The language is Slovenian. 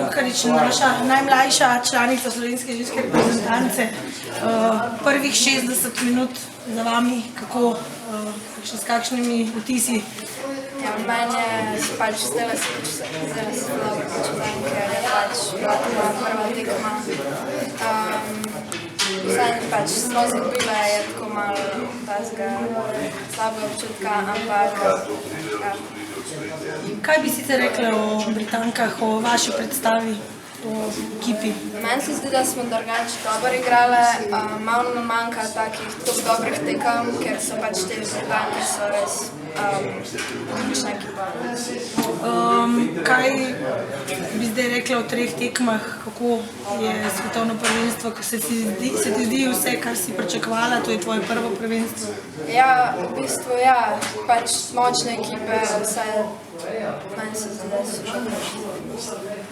Burkarič, naša najmlajša članica slovenske ženske reprezentance. Prvih 60 minut za vami, s kakšnimi vtisi? Meni je pač zdela se zelo počutim, ker je pač bila to moja prva tekma. Vseeno pač smo izgubile, je tako malo tazga slabega občutka, ampak Kaj bi sicer rekla o Britankah, o vaši predstavi, o ekipi? Meni se zdi, da smo drugače dobro igrale, malo nam manjka takih dobrih tekem, ker so pač te Britanke so res odlična ekipa. Kaj bi zdaj rekla o 3 tekmah, kako je svetovno prvenstvo, ko se ti zdi vse, kar si pričakovala, to je tvoje prvo prvenstvo? Ja, v bistvu ja, pač močne ekipe, vse meni se zdi, da so še